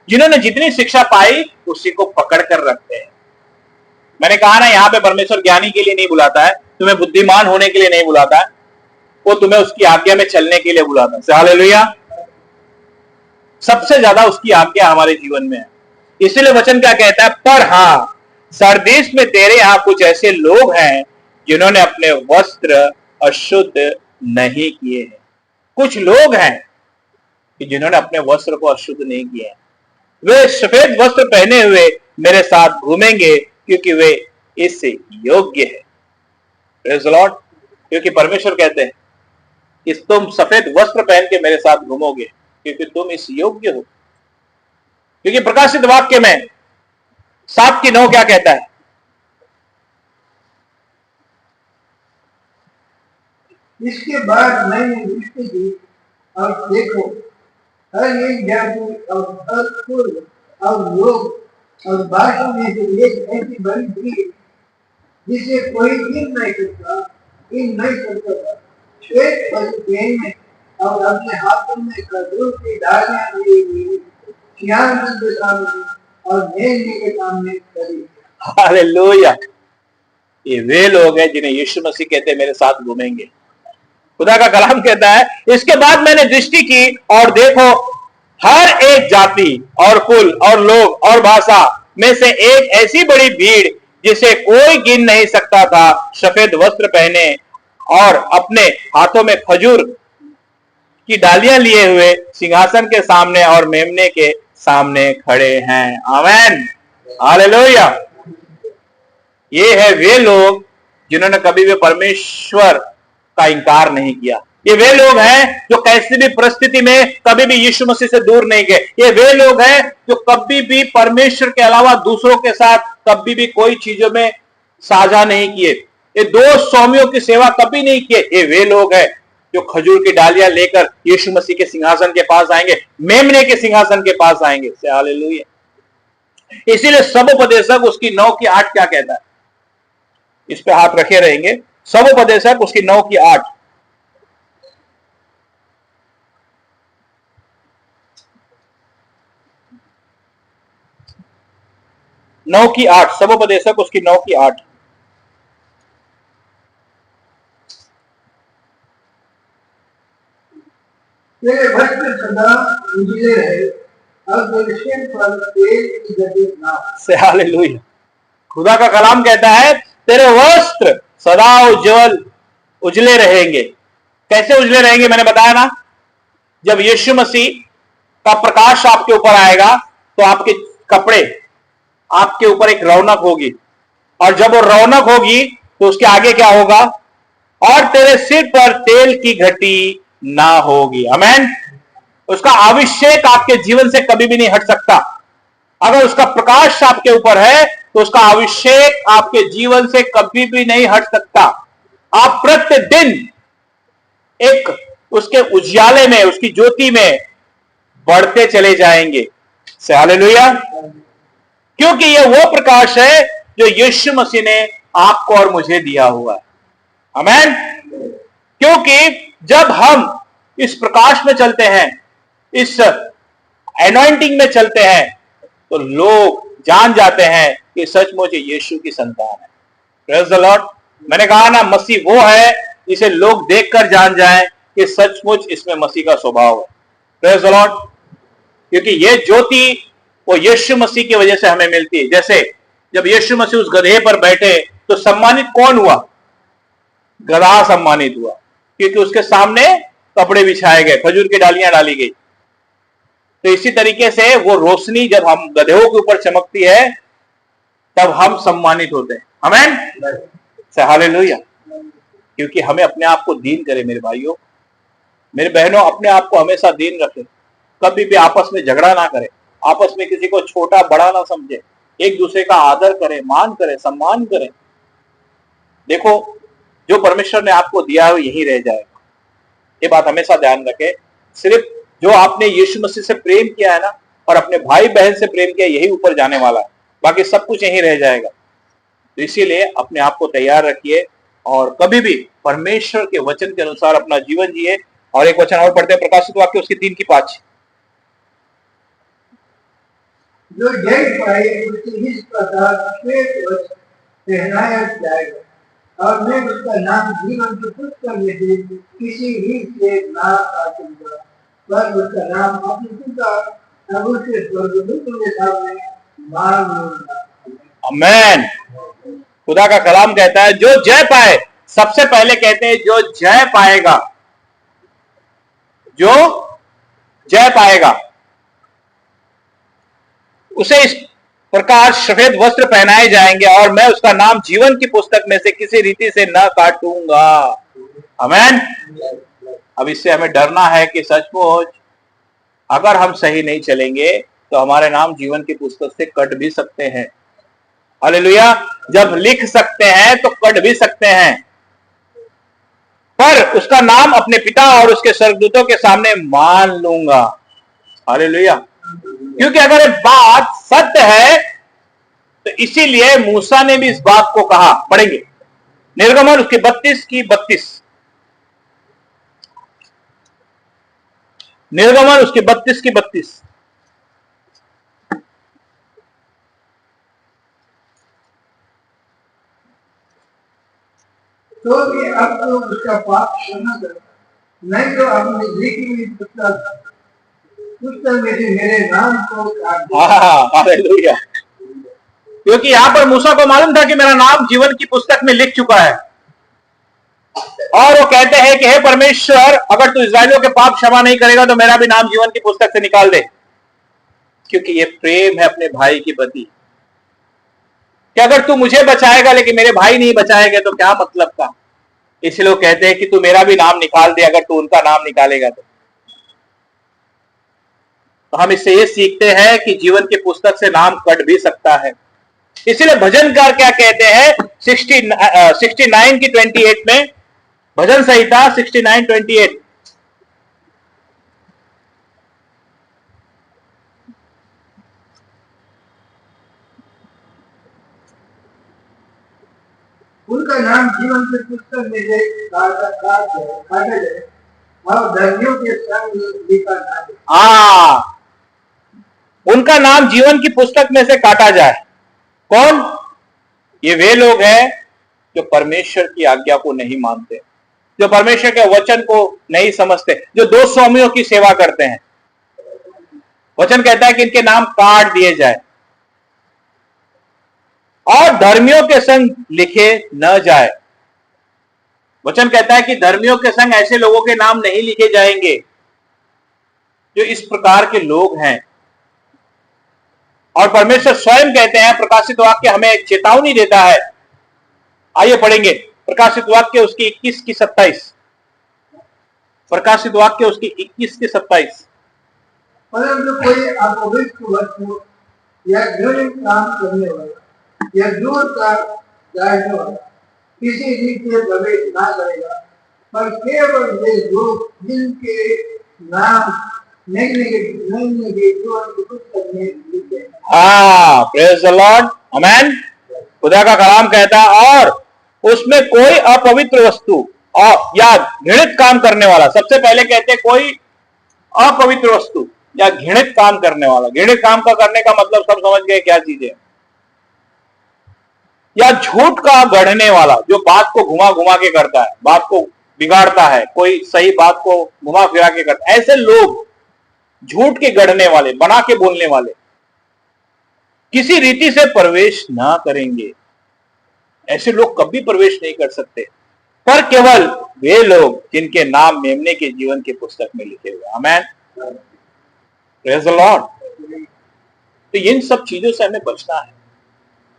जिन्होंने जितनी शिक्षा पाई उसी को पकड़ कर रखते हैं। मैंने कहा ना, यहां पे परमेश्वर ज्ञानी के लिए नहीं बुलाता है, तुम्हें बुद्धिमान होने के लिए नहीं बुलाता है, वो तुम्हें उसकी आज्ञा में चलने के लिए बुलाता है। हालेलुया। सबसे ज्यादा उसकी आज्ञा हमारे जीवन में है। इसीलिए वचन क्या कहता है, पर हां सरदीस में तेरे यहां कुछ ऐसे लोग हैं जिन्होंने अपने वस्त्र अशुद्ध नहीं किए हैं। कुछ लोग हैं कि जिन्होंने अपने वस्त्र को अशुद्ध नहीं किए हैं। वे सफेद वस्त्र पहने हुए मेरे साथ घूमेंगे क्योंकि वे इससे योग्य है। Praise the Lord. क्योंकि परमेश्वर कहते हैं कि तुम सफेद वस्त्र पहन के मेरे साथ घूमोगे क्योंकि तुम इस योग्य हो। क्योंकि प्रकाशित वाक्य में 7:9 क्या कहता है? इसके बाद मैंने दृष्टि दी और देखो, हर एक जाति और हर कुल और लोग और भाषा में से एक ऐसी बड़ी भीड़ जिसे कोई गिन नहीं सकता था। श्वेत वस्त्र पहने और अपने हाथों में खजूर की डालियां लिए हुई सिंहासन के सामने और मेजने के सामने खड़ी। हालेलुया। ये वे लोग हैं जिन्हें यीशु मसीह कहते हैं मेरे साथ घूमेंगे। खुदा का कलाम कहता है, इसके बाद मैंने दृष्टि की और देखो, हर एक जाति और कुल और लोग और भाषा में से एक ऐसी बड़ी भीड़ जिसे कोई गिन नहीं सकता था, सफेद वस्त्र पहने और अपने हाथों में खजूर की डालियां लिए हुए सिंहासन के सामने और मेमने के सामने खड़े हैं। आमीन। हालेलुया। ये है वे लोग जिन्होंने कभी भी परमेश्वर का इंकार नहीं किया। ये वे लोग हैं जो कैसी भी परिस्थिति में कभी भी यीशु मसीह से दूर नहीं गए। ये वे लोग हैं जो कभी भी परमेश्वर के अलावा दूसरों के साथ कभी भी कोई चीजों में साझा नहीं किए। ये दोस्त स्वामियों की सेवा कभी नहीं किए। ये वे लोग हैं जो खजूर की डालियां लेकर यीशु मसीह के सिंहासन के पास आएंगे, मेमने के सिंहासन के पास आएंगे। हालेलुया। इसीलिए सबोपदेशक उसकी 9:8 क्या कहता है? इस पे हाथ रखे रहेंगे। सबोपदेशक उसकी 9:8। 9:8 सबोपदेशक उसकी 9:8। तेरे वस्त्र सदा उजले रहे और तेरे सिर पर तेल की गति ना हो। हालेलुया। खुदा का कलाम कहता है तेरे वस्त्र सदा उज्जवल उजले रहेंगे। कैसे उजले रहेंगे? मैंने बताया ना, जब यीशु मसीह का प्रकाश आपके ऊपर आएगा तो आपके कपड़े, आपके ऊपर एक रौनक होगी, और जब वो रौनक होगी तो उसके आगे क्या होगा? और तेरे सिर पर तेल की घटी ना होगी। आमीन। उसका अभिषेक आपके जीवन से कभी भी नहीं हट सकता। अगर उसका प्रकाश आपके ऊपर है तो उसका अभिषेक आपके जीवन से कभी भी नहीं हट सकता। आप प्रतिदिन एक उसके उजियाले में, उसकी ज्योति में बढ़ते चले जाएंगे। हालेलुया। क्योंकि यह वो प्रकाश है जो यीशु मसीह ने आपको और मुझे दिया हुआ है। आमीन। क्योंकि जब हम इस प्रकाश में चलते हैं, इस एनॉइंटिंग में चलते हैं, तो लोग जान जाते हैं कि सचमुच यीशु की संतान है। Praise the Lord. मैंने कहा ना, मसीह वो है जिसे लोग देखकर जान जाएं कि सचमुच इसमें मसीह का स्वभाव है। Praise the Lord. क्योंकि ये ज्योति वो यीशु मसीह की वजह से हमें मिलती है। जैसे जब यीशु मसीह उस गधे पर बैठे तो सम्मानित कौन हुआ? गधा सम्मानित हुआ, क्योंकि उसके सामने कपड़े बिछाए गए, खजूर की डालियां डाली गई। तो इसी तरीके से वो रोशनी जब हम गधों के ऊपर चमकती है तब हम सम्मानित होते हैं। आमीन। हालेलुया। क्योंकि हमें अपने आप को दीन करें मेरे भाइयों, मेरे बहनों, अपने आप को हमेशा दीन रखें। कभी भी आपस में झगड़ा ना करें, आपस में किसी को छोटा बड़ा ना समझे, एक दूसरे का आदर करें, मान करें, सम्मान करें। देखो, जो परमेश्वर ने आपको दिया है यही रह जाएगा। ये बात हमेशा ध्यान रखें। सिर्फ जो आपने यीशु मसीह से प्रेम किया है ना, और अपने भाई बहन से प्रेम किया, यही ऊपर जाने वाला है, बाकी सब कुछ यहीं रह जाएगा। तो इसीलिए अपने आप को तैयार रखिए और कभी भी परमेश्वर के वचन के अनुसार अपना जीवन जिए। और एक वचन और पढ़ते हैं, प्रकाशित वाक्य उसकी 3:5। जो जय पाए उसकी इस प्रकार श्वेत वस्त्र पहनाया जाएगा और मैं उसका नाम जीवन की पुस्तक में से किसी रीत से ना काटूंगा, पर उसका नाम अपने पिता प्रभु के स्वर्गदूतों के सामने मान लूंगा। आमेन। खुदा का कलाम कहता है जो जय पाए, सबसे पहले कहते हैं जो जय पाएगा, जो जय पाएगा उसे इस प्रकार सफेद वस्त्र पहनाए जाएंगे और मैं उसका नाम जीवन की पुस्तक में से किसी रीति से न काटूंगा। आमेन। अब इससे हमें डरना है कि सचमुच अगर हम सही नहीं चलेंगे तो हमारे नाम जीवन की पुस्तक से कट भी सकते हैं। हालेलुया। जब लिख सकते हैं तो कट भी सकते हैं, पर उसका नाम अपने पिता और उसके स्वर्गदूतों के सामने मान लूंगा। हालेलुया। क्योंकि अगर ये बात सत्य है तो इसीलिए मूसा ने भी इस बात को कहा। पढ़ेंगे निर्गमन उसके 32 निर्गमन उसके 32 तो भी अब तो उसका पाप क्षमा कर, नहीं तो अपनी लिखी हुई पुस्तक में से मेरे नाम को काट दो। हालेलुया। क्योंकि यहां पर मूसा को मालूम था कि मेरा नाम जीवन की पुस्तक में लिख चुका है, और वो कहते हैं कि हे परमेश्वर, अगर तू इस्राएलियों के पाप क्षमा नहीं करेगा तो मेरा भी नाम जीवन की पुस्तक से निकाल दे। क्योंकि ये प्रेम है अपने भाई के प्रति कि अगर तू मुझे बचाएगा लेकिन मेरे भाई नहीं बचाएगा तो क्या मतलब का। इसलिए लोग कहते हैं कि तू मेरा भी नाम निकाल दे, अगर तू उनका नाम निकालेगा तो हम इससे ये सीखते हैं कि जीवन की पुस्तक से नाम कट भी सकता है। इसीलिए भजनकार क्या कहते हैं 69 की 28 में, भजन संहिता 69:28, उनका नाम जीवन की पुस्तक में से काटा जाए और धर्मियों के संग लिखा जाए। उनका नाम जीवन की पुस्तक में से काटा जाए। कौन? ये वे लोग हैं जो परमेश्वर की आज्ञा को नहीं मानते, जो परमेश्वर के वचन को नहीं समझते, जो दो स्वामियों की सेवा करते हैं। वचन कहता है कि इनके नाम काट दिए जाए और धर्मियों के संग लिखे न जाए। वचन कहता है कि धर्मियों के संग ऐसे लोगों के नाम नहीं लिखे जाएंगे जो इस प्रकार के लोग हैं। और परमेश्वर स्वयं कहते हैं, प्रकाशित वाक्य हमें एक चेतावनी देता है। आइए पढ़ेंगे प्रकाशित वाक्य उसकी 21 की 27, प्रकाशित वाक्य उसकी 21 की 27। परंतु कोई अपवित्र वस्तु या घृणित काम करने वाला या दूर का जाने वाला किसी रीत से प्रवेश ना करेगा, पर केवल वे लोग जिनके नाम प्रेज द लॉर्ड, आमेन। खुदा का कलाम कहता है और उसमें कोई अपवित्र वस्तु और या घृणित काम करने वाला, सबसे पहले कहते हैं कोई अपवित्र वस्तु या घृणित काम करने वाला। घृणित काम का करने का मतलब सब समझ गए क्या चीज है। या झूठ का गढ़ने वाला, जो बात को घुमा घुमा के करता है, बात को बिगाड़ता है, कोई सही बात को घुमा फिरा के करता है। ऐसे लोग झूठ के गढ़ने वाले, बना के बोलने वाले, किसी रीति से प्रवेश ना करेंगे। ऐसे लोग कभी प्रवेश नहीं कर सकते, पर केवल वे लोग जिनके नाम मेमने के जीवन की पुस्तक में लिखे हुए। आमेन, प्रेज द लॉर्ड। तो इन सब चीजों से हमें बचना है।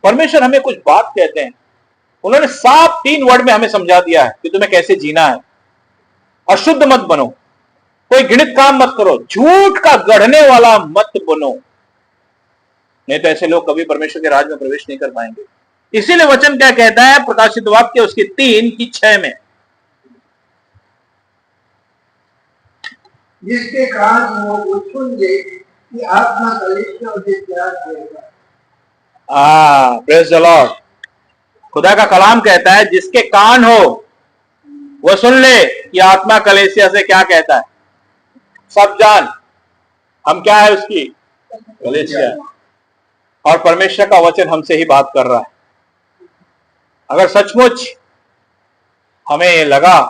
परमेश्वर हमें कुछ बात कहते हैं, उन्होंने साफ 3 वर्ड में हमें समझा दिया है कि तुम्हें कैसे जीना है। अशुद्ध मत बनो, कोई घृणित काम मत करो, झूठ का गढ़ने वाला मत बनो, नहीं तो ऐसे लोग कभी परमेश्वर के राज में प्रवेश नहीं कर पाएंगे। इसीलिए वचन क्या कहता है प्रकाशित वाक्य उसकी 3 की 6 में, जिसके कान वो सुन ले कि आत्मा कलीसियों से प्यार करेगा। Praise the Lord. खुदा का कलाम कहता है जिसके कान हो वो सुन ले कि आत्मा कलीसिया से क्या कहता है। सब जान हम क्या है उसकी कलीसिया, और परमेश्वर का वचन हमसे ही बात कर रहा है। अगर सचमुच हमें ये लगा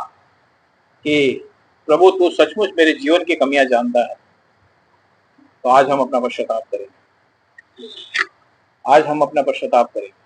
कि प्रभु तू सचमुच मेरे जीवन की कमियां जानता है, तो आज हम अपना पश्चाताप करेंगे। आज हम अपना पश्चाताप करेंगे।